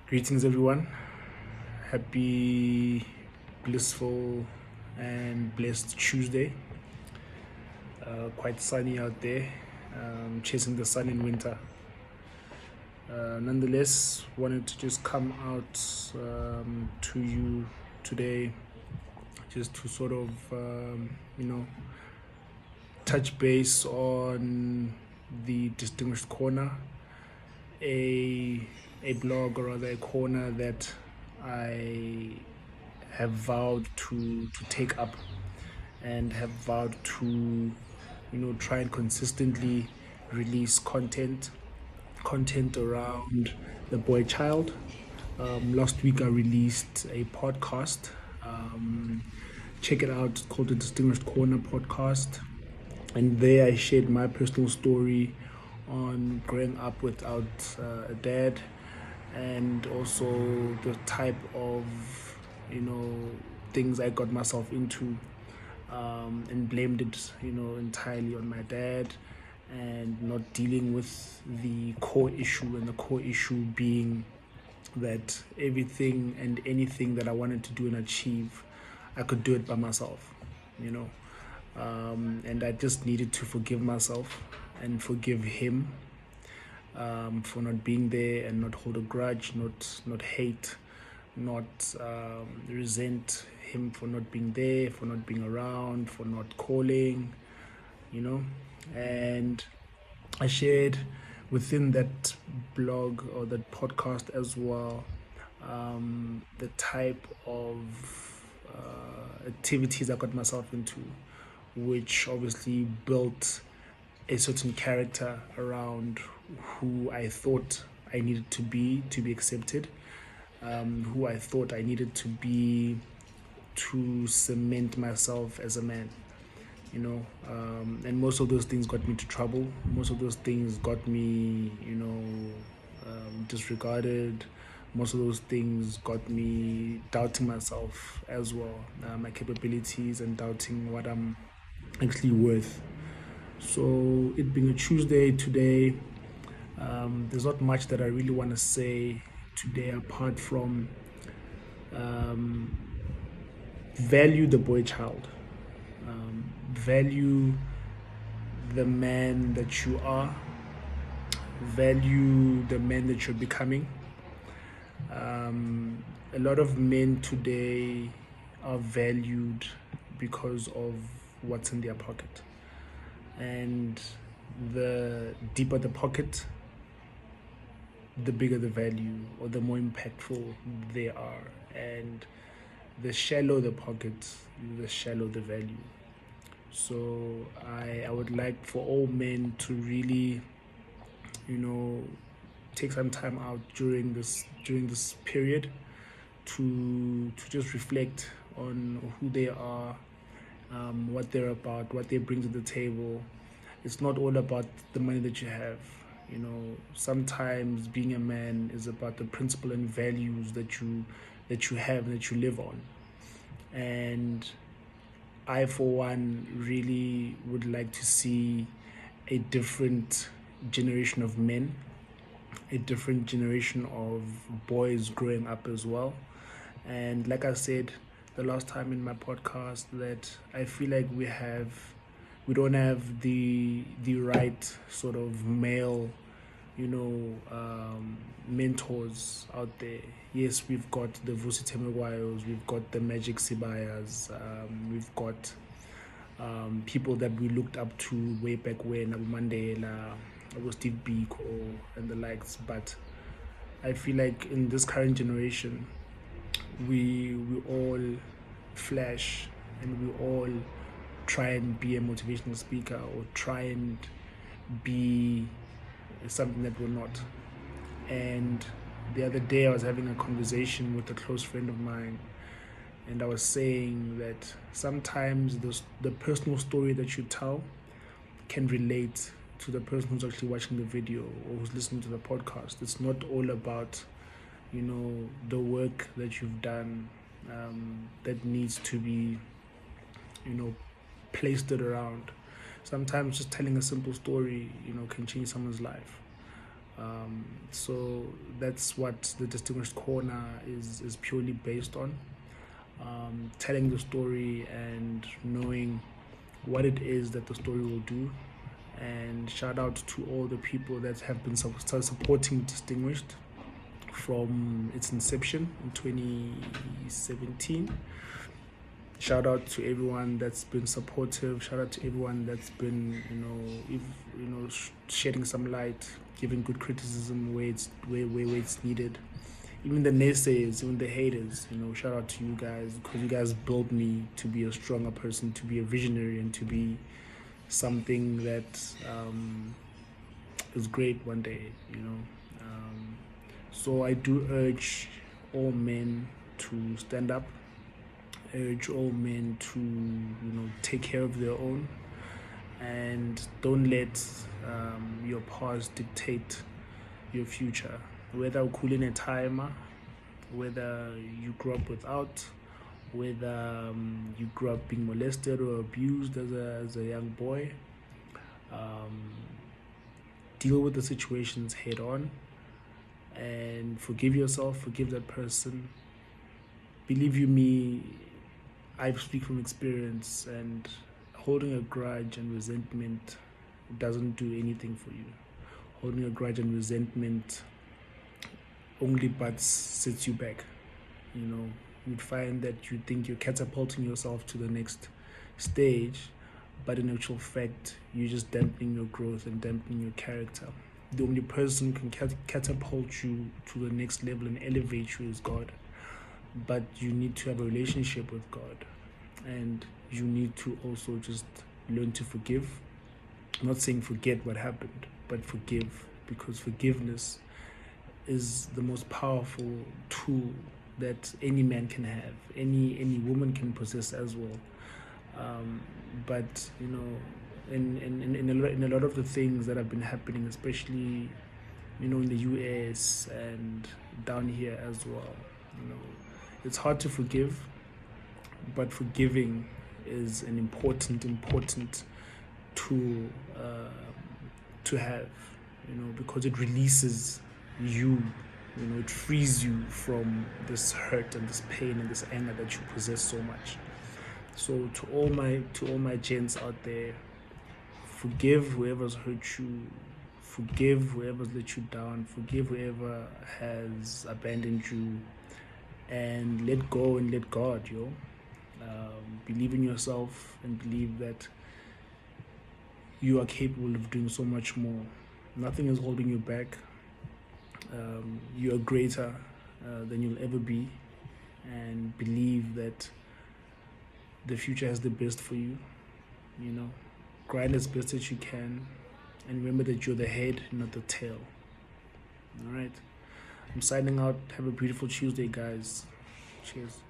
Greetings, everyone. Happy, blissful, and blessed Tuesday. Quite sunny out there, chasing the sun in winter. Nonetheless, wanted to just come out to you today just to sort of, touch base on the Distinguished Corner, a blog, or rather a corner that I have vowed to take up and have vowed to try and consistently release content around the boy child. Last week I released a podcast. Check it out. It's called the Distinguished Corner podcast, and there I shared my personal story on growing up without a dad, and also the type of things I got myself into, and blamed it entirely on my dad, and not dealing with the core issue, and the core issue being that everything and anything that I wanted to do and achieve, I could do it by myself, you know. And I just needed to forgive myself and forgive him, for not being there, and not hold a grudge, not hate, not resent him for not being there, for not being around, for not calling, you know. And I shared within that blog or that podcast as well, the type of activities I got myself into, which obviously built a certain character around who I thought I needed to be accepted, who I thought I needed to be to cement myself as a man, and most of those things got me into trouble. Most of those things got me, disregarded. Most of those things got me doubting myself as well, my capabilities, and doubting what I'm actually worth. So, it being a Tuesday today, there's not much that I really want to say today apart from value the boy child, value the man that you are, value the man that you're becoming. A lot of men today are valued because of what's in their pocket. And the deeper the pocket, the bigger the value, or the more impactful they are. And the shallow the pocket, the shallow the value. So I would like for all men to really, take some time out during this period to just reflect on who they are, what they're about, what they bring to the table. It's not all about the money that you have. Sometimes being a man is about the principle and values that you have, that you live on. And I, for one, really would like to see a different generation of men, a different generation of boys growing up as well. And like I said the last time in my podcast, that I feel like we don't have the right sort of male, mentors out there. Yes, we've got the Vusi Temegwayos, we've got the Magic Sibayas, we've got people that we looked up to way back when, Abu Mandela, Abu Steve Biko, and the likes. But I feel like in this current generation, we all flash, and we all try and be a motivational speaker, or try and be something that we're not. And the other day I was having a conversation with a close friend of mine, and I was saying that sometimes the personal story that you tell can relate to the person who's actually watching the video or who's listening to the podcast. It's not all about the work that you've done, that needs to be placed it around. Sometimes just telling a simple story can change someone's life. So that's what the Distinguished Corner is purely based on. Telling the story and knowing what it is that the story will do. And shout out to all the people that have been supporting Distinguished from its inception in 2017. Shout out to everyone that's been supportive. Shout out to everyone that's been, shedding some light, giving good criticism where it's needed. Even the naysayers, even the haters, shout out to you guys, because you guys built me to be a stronger person, to be a visionary, and to be something that is great one day. So I do urge all men to stand up. Urge all men to take care of their own, and don't let your past dictate your future. Whether cool in a timer, whether you grew up without, whether you grew up being molested or abused as a young boy, deal with the situations head on and forgive yourself, forgive that person. Believe you me, I speak from experience, and holding a grudge and resentment doesn't do anything for you. Holding a grudge and resentment only but sets you back. You'd find that you think you're catapulting yourself to the next stage, but in actual fact, you're just dampening your growth and dampening your character. The only person who can catapult you to the next level and elevate you is God. But you need to have a relationship with God, and you need to also just learn to forgive. I'm not saying forget what happened, but forgive, because forgiveness is the most powerful tool that any man can have, any woman can possess as well. But in a lot of the things that have been happening, especially in the US and down here as well, it's hard to forgive, but forgiving is an important tool to have, because it releases you, it frees you from this hurt and this pain and this anger that you possess so much. So to all my gents out there, forgive whoever's hurt you, forgive whoever's let you down, forgive whoever has abandoned you, and let go and let God, believe in yourself and believe that you are capable of doing so much more. Nothing is holding you back. You are greater than you'll ever be, and believe that the future has the best for you. Grind as best as you can, and remember that you're the head, not the tail. All right, I'm signing out. Have a beautiful Tuesday, guys. Cheers.